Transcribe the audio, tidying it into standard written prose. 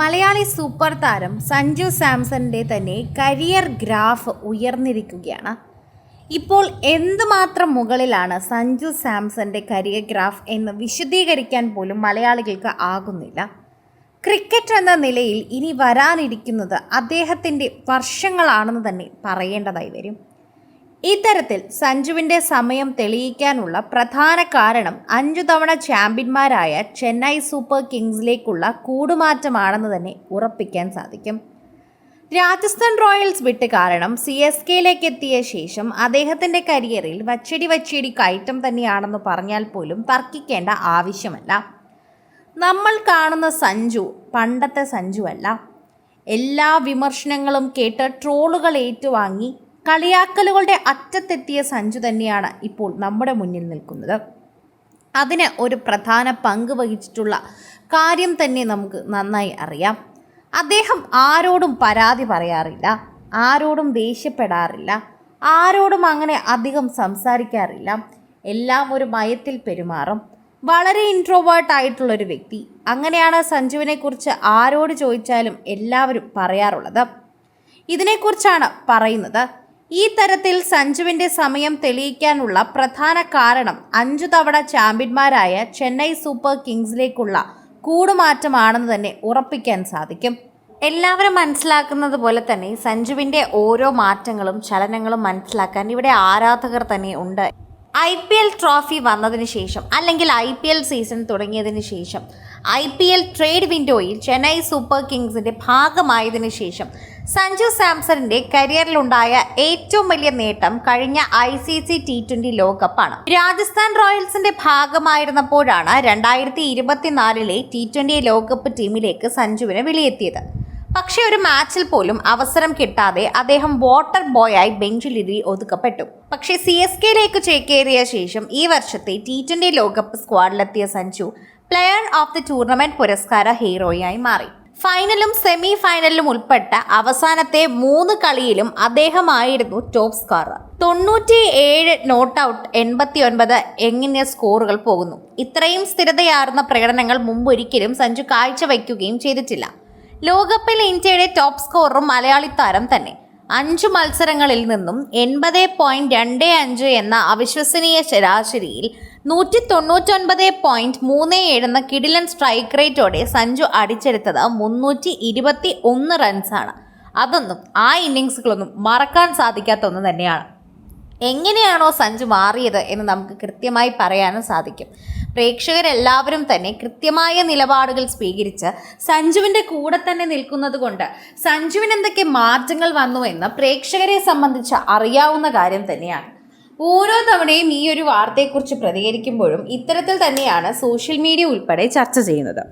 Malayali super താരം സഞ്ജു സാംസണിൻ്റെ തന്നെ career graph ഉയർന്നിരിക്കുകയാണ്. ഇപ്പോൾ എന്തുമാത്രം മുകളിലാണ് സഞ്ജു സാംസണിൻ്റെ കരിയർ ഗ്രാഫ് എന്ന് വിശദീകരിക്കാൻ പോലും മലയാളികൾക്ക് ആകുന്നില്ല. ക്രിക്കറ്റ് എന്ന നിലയിൽ ഇനി വരാനിരിക്കുന്നത് അദ്ദേഹത്തിൻ്റെ വർഷങ്ങളാണെന്ന് തന്നെ പറയേണ്ടതായി വരും. ഇത്തരത്തിൽ സഞ്ജുവിൻ്റെ സമയം തെളിയിക്കാനുള്ള പ്രധാന കാരണം 5 തവണ ചാമ്പ്യന്മാരായ ചെന്നൈ സൂപ്പർ കിങ്സിലേക്കുള്ള കൂടുമാറ്റമാണെന്ന് തന്നെ ഉറപ്പിക്കാൻ സാധിക്കും. രാജസ്ഥാൻ റോയൽസ് വിട്ട് കാരണം CSKയിലേക്ക് എത്തിയ ശേഷം അദ്ദേഹത്തിൻ്റെ കരിയറിൽ വച്ചടി കയറ്റം തന്നെയാണെന്ന് പറഞ്ഞാൽ പോലും തർക്കിക്കേണ്ട ആവശ്യമല്ല. നമ്മൾ കാണുന്ന സഞ്ജു പണ്ടത്തെ സഞ്ജു അല്ല. എല്ലാ വിമർശനങ്ങളും കേട്ട് ട്രോളുകൾ ഏറ്റുവാങ്ങി കളിയാക്കലുകളുടെ അറ്റത്തെത്തിയ സഞ്ജു തന്നെയാണ് ഇപ്പോൾ നമ്മുടെ മുന്നിൽ നിൽക്കുന്നത്. അതിന് ഒരു പ്രധാന പങ്ക് വഹിച്ചിട്ടുള്ള കാര്യം തന്നെ നമുക്ക് നന്നായി അറിയാം. അദ്ദേഹം ആരോടും പരാതി പറയാറില്ല, ആരോടും ദേഷ്യപ്പെടാറില്ല, ആരോടും അങ്ങനെ അധികം സംസാരിക്കാറില്ല. എല്ലാം ഒരു മയത്തിൽ പെരുമാറും. വളരെ ഇൻട്രോവേർട്ട് ആയിട്ടുള്ളൊരു വ്യക്തി. അങ്ങനെയാണ് സഞ്ജുവിനെക്കുറിച്ച് ആരോട് ചോദിച്ചാലും എല്ലാവരും പറയാറുള്ളത്. ഇതിനെക്കുറിച്ചാണ് പറയുന്നത്. ഈ തരത്തിൽ സഞ്ജുവിൻ്റെ സമയം തെളിയിക്കാനുള്ള പ്രധാന കാരണം 5 തവണ ചാമ്പ്യന്മാരായ ചെന്നൈ സൂപ്പർ കിങ്സിലേക്കുള്ള കൂടുമാറ്റമാണെന്ന് തന്നെ ഉറപ്പിക്കാൻ സാധിക്കും. എല്ലാവരും മനസ്സിലാക്കുന്നത് പോലെ തന്നെ സഞ്ജുവിൻ്റെ ഓരോ മാറ്റങ്ങളും ചലനങ്ങളും മനസ്സിലാക്കാൻ ഇവിടെ ആരാധകർ തന്നെ ഉണ്ട്. IPL ട്രോഫി വന്നതിന് ശേഷം അല്ലെങ്കിൽ IPL സീസൺ തുടങ്ങിയതിന് ശേഷം IPL ട്രേഡ് വിൻഡോയിൽ ചെന്നൈ സൂപ്പർ കിങ്സിൻ്റെ ഭാഗമായതിനു ശേഷം സഞ്ജു സാംസണിൻ്റെ കരിയറിലുണ്ടായ ഏറ്റവും വലിയ നേട്ടം കഴിഞ്ഞ ICC T20 ലോകകപ്പാണ്. രാജസ്ഥാൻ റോയൽസിൻ്റെ ഭാഗമായിരുന്നപ്പോഴാണ് 2024 T20 ലോകകപ്പ് ടീമിലേക്ക് സഞ്ജുവിനെ വിളിയെത്തിയത്. പക്ഷേ ഒരു മാച്ചിൽ പോലും അവസരം കിട്ടാതെ അദ്ദേഹം വാട്ടർ ബോയായി ബെഞ്ചിലിരുത്തി ഒതുക്കപ്പെട്ടു. പക്ഷേ CSKയിലേക്ക് ചേക്കേറിയ ശേഷം ഈ വർഷത്തെ T20 ലോകകപ്പ് സ്ക്വാഡിലെത്തിയ Sanju player of the tournament പുരസ്കാര ഹീറോയായി മാറി. ഫൈനലും സെമി ഫൈനലിലും ഉൾപ്പെട്ട അവസാനത്തെ 3 കളിയിലും അദ്ദേഹമായിരുന്നു ടോപ്പ് സ്കോറർ. 97 നോട്ട് ഔട്ട്, 89 എങ്ങനെ സ്കോറുകൾ പോകുന്നു. ഇത്രയും സ്ഥിരതയാർന്ന പ്രകടനങ്ങൾ മുമ്പൊരിക്കലും സഞ്ജു കാഴ്ചവെക്കുകയും ചെയ്തിട്ടില്ല. ലോകകപ്പിൽ ഇന്ത്യയുടെ ടോപ്പ് സ്കോററും മലയാളി താരം തന്നെ. 5 മത്സരങ്ങളിൽ നിന്നും 80.25 എന്ന അവിശ്വസനീയ ശരാശരിയിൽ 199.37 എന്ന കിടിലൻ സ്ട്രൈക്ക് റേറ്റോടെ സഞ്ജു അടിച്ചെടുത്തത് 321 റൺസാണ്. അതൊന്നും ആ ഇന്നിങ്സുകളൊന്നും മറക്കാൻ സാധിക്കാത്ത ഒന്ന് തന്നെയാണ്. എങ്ങനെയാണോ സഞ്ജു മാറിയത് എന്ന് നമുക്ക് കൃത്യമായി പറയാനും സാധിക്കും. പ്രേക്ഷകരെല്ലാവരും തന്നെ കൃത്യമായ നിലപാടുകൾ സ്വീകരിച്ച് സഞ്ജുവിൻ്റെ കൂടെ തന്നെ നിൽക്കുന്നത് കൊണ്ട് സഞ്ജുവിന് എന്തൊക്കെ മാറ്റങ്ങൾ വന്നു എന്ന് പ്രേക്ഷകരെ സംബന്ധിച്ച് അറിയാവുന്ന കാര്യം തന്നെയാണ്. ഓരോ തവണയും ഈ ഒരു വാർത്തയെക്കുറിച്ച് പ്രതികരിക്കുമ്പോഴും ഇത്തരത്തിൽ തന്നെയാണ് സോഷ്യൽ മീഡിയ ഉൾപ്പെടെ ചർച്ച ചെയ്യുന്നത്.